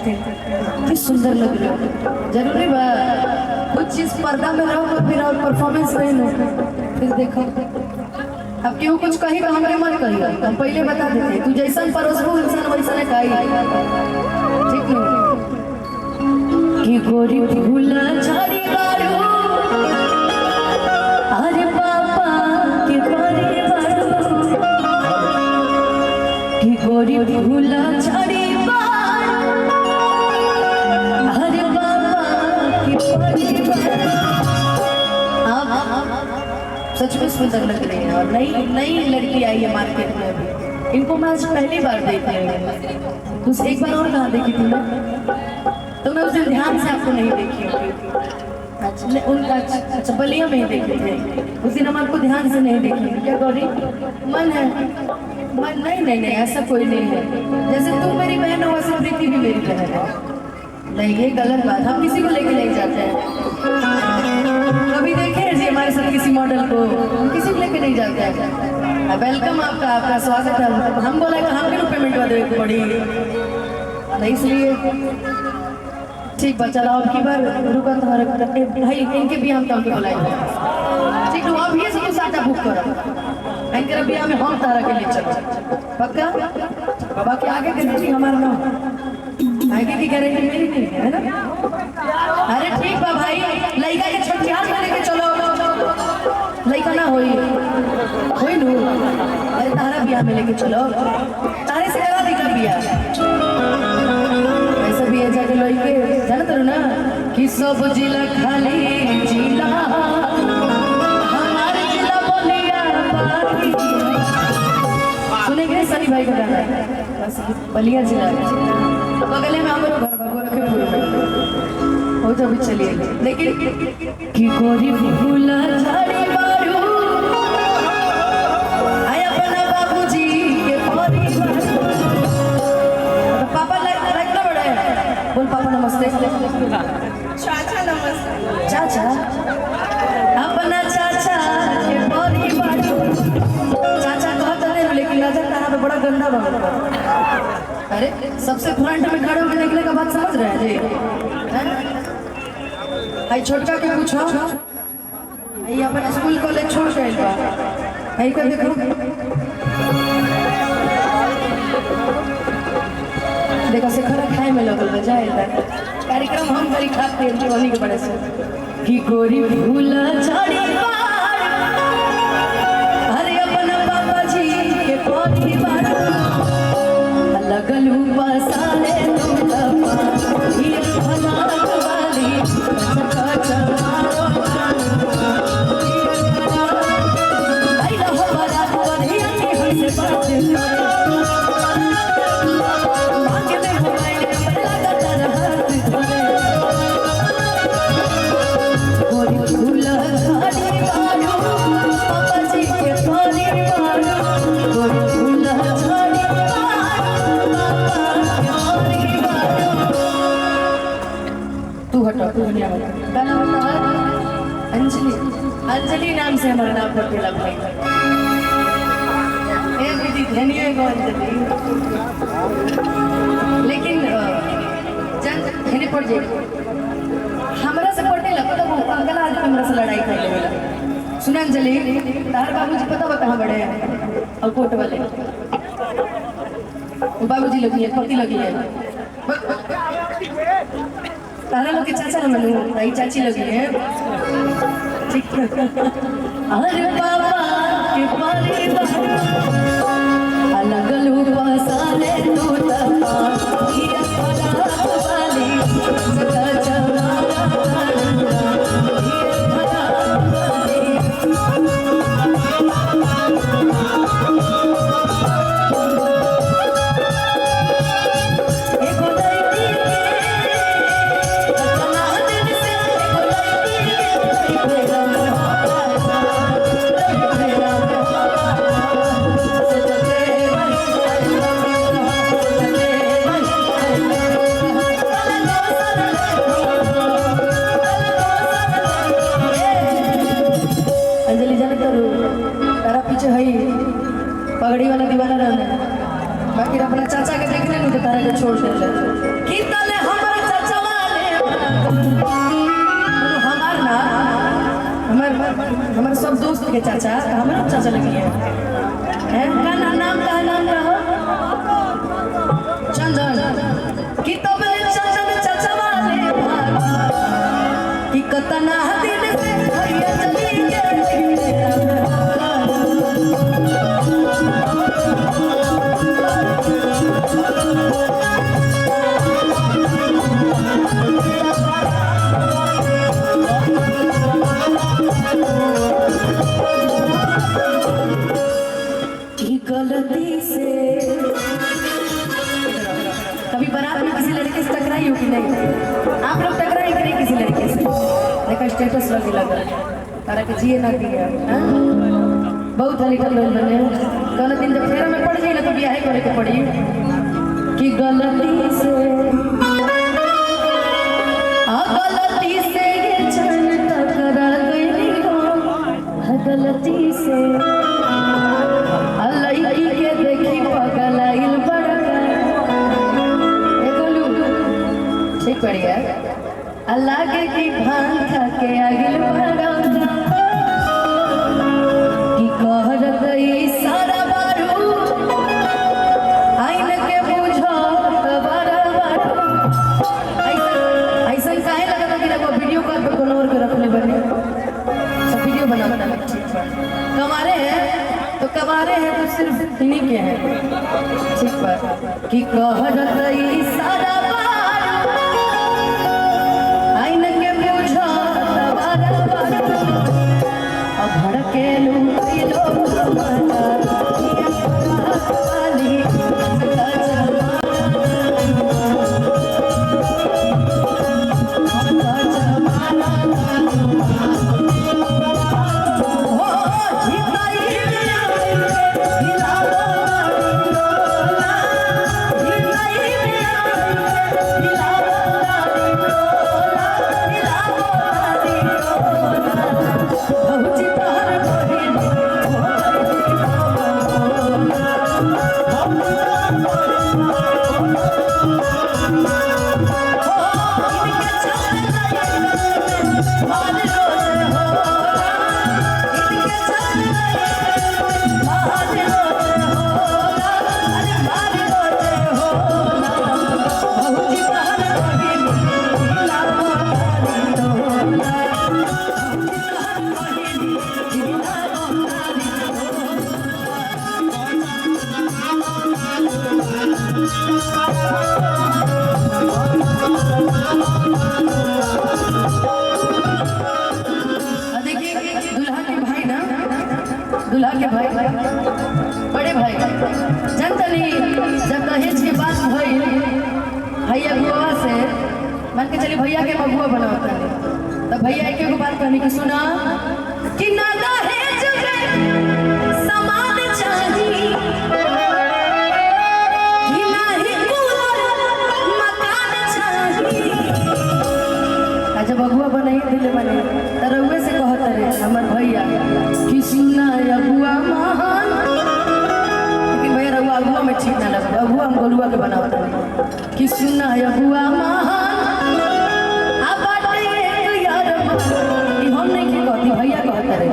थे, कितनी सुंदर लग रही हो। जरूरी बा कुछ चीज पर्दा में रहो तो फिर और परफॉर्मेंस नहीं लो, फिर देखो अब क्यों कुछ कही तो हमारे मन कही, हम पहले बता देते तू जैसा परोसबू इंसान वैसा खाई, ठीक नहीं कि गोरी भूला झाड़ी बारू अरे पापा के परे बारू कि गोरी भूला झाड़ी सच में सुंदर लग रही है। और नई नई लड़की आई है मार्केट में, अभी इनको मैं आज पहली बार देख रही हूँ। उस एक बार और कहाँ देखी थी मैं, तो मैं उस दिन ध्यान से आपको नहीं देखी होगी। उनका अच्छा बलिया में ही देखे थे उस दिन, हम आपको ध्यान से नहीं देखी। क्या गौरी मन है? मन नहीं नहीं नहीं ऐसा कोई नहीं है, जैसे तुम मेरी बहन हो वैसे प्रीति भी मेरी बहन है। नहीं ये गलत बात, हम किसी को लेके नहीं जाते हैं। कभी देखे हैं जी हमारे साथ किसी मॉडल को? हम किसी को लेके नहीं जाते हैं। वेलकम आपका, आपका स्वागत है। हम बोला कि हम क्यों पेमेंट देवे पड़ी, नहीं इसलिए ठीक बा। चलाओ की बार रुका तुम्हारे भाई, इनके भी हम तो बुलाएंगे, ठीक है? अब ये सब साटा बुक करो, इनके बिया में हम तारा के लिए चलो पक्का। बाबा के आगे के नहीं हमारा नाम, आगे की गारंटी मेरी नहीं है ना। अरे ठीक बा भाई, लड़का के छठियार में लेके चलो, लड़का ना होई नू। अरे तारा बिया में लेके चलो, तारे से करा देगा बिया। ऐसा भी है जाके लड़के जानते हो ना कि सब जिला खाली जिला हमारे जिला बोलिया बाकी। सुनेंगे सनी भाई का गाना, बलिया जिला बगले में हमारे घर हो तो भी चलिए। लेकिन कि गोरी भूला झाड़ी बारू आय अपना बाबूजी के परिवार। पापा लाइक ना बड़े बोल, पापा नमस्ते। चाचा नमस्ते। चाचा अपना चाचा के परिवार। चाचा कहते हैं लेकिन नजर कहाँ पे बड़ा गंदा बना। अरे सबसे फ्रंट में खड़े होकर देखने का बात समझ रहे हैं जी? आई छोटका के पूछो, आई अपन स्कूल कॉलेज छोड़ गए बा, आई कर देखो देखो से खरा खाए में लगल बजाए कार्यक्रम हम करी खाते हैं वाली के बड़े से कि गोरी भूला झाड़ी पार अरे अपना पापा जी के परिवार लगल बसाले अंजलि, अंजलि नाम से हमारा नाम पटेला भाई। दीदी धनिया को अंजलि, लेकिन जन पड़ जाए हमारा से पटेला पता वो अंकल आज हमरा से लड़ाई कर ले। सुन अंजलि, तार बाबूजी पता बता कहाँ बड़े हैं? और कोट वाले बाबूजी लगी है, पति लगी है। तारा लोग के चाचा ना मनू, ताई चाची लगी है, ठीक है? अरे बाबा के परिवार अलग लूपा साले तू तपा ये परात वाली सदा जमाना ये परात वाली। पगड़ी वाला दीवाना रहना, बाकी अपना चाचा के देखने नहीं तो तारा के छोड़ दे। सब दोस्त के चाचा हमारा चाचा लगी है का नाम रहा चंदन कि तो बोले चंदन चाचा वाले भाग कि कतना दिन से भैया चली गए गलती से कभी बारात में किसी लड़के से टकराई हो कि नहीं? आप लोग टकराई कि नहीं किसी लड़के से? देखा स्टेटस लगा तारा के जिए ना दिया बहुत हल्का लोग बने कल दिन जब फेरा में पड़ जाए ना तो ब्याह करे के पड़ी कि गलती से ये चल टकरा गई हो गलती से बढ़िया अल्लाह के भांग खा के आगिल कि कहर गई सारा बारू आइन के बुझो ऐसा काहे लगा था कि देखो वीडियो कॉल पे कोनो और के रखले बने सब वीडियो बना कमारे हैं तो कमारे हैं तो सिर्फ इन्हीं के हैं ठीक पर कि कहर गई सारा दूल्हा के भाई बड़े भाई जनतनी जब दहेज के बात भई भैया बुआ से मान के चली भैया के बबुआ बनाता है तब भैया एक एक बात कहनी कि सुना कि ना दहेज में सामान चाहिए कि ना ही मकान चाहिए जब बबुआ बनाई दिले बने तरहुए से कहत रे हमर भैया कि सुना अबुआ महान लेकिन भैया रहुआ अबुआ में ठीक ना लगा अबुआ हम गोलुआ के बनावत है कि सुना अबुआ महान अब बाटे यार कि हम नहीं के कहती भैया कहत रे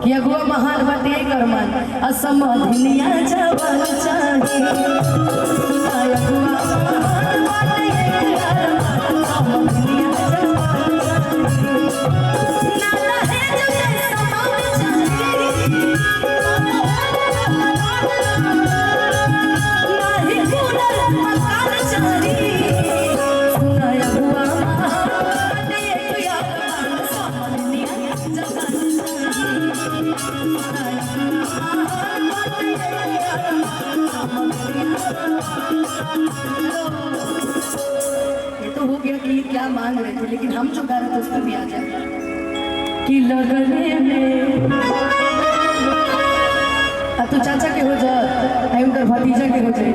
कि अबुआ महान बाटे करमान असमधिनिया जवान चाहिए सुना अबुआ महान बाटे यार असमधिनिया जवान ये तो हो गया कि क्या मांग रहे थे लेकिन हम जो गा रहे थे उस पर भी आ जाए कि लगने में अब तो चाचा के हो जा उनका भतीजा के हो जाए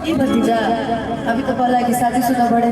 ये भतीजा अभी तो पहला कि शादीशुदा बड़े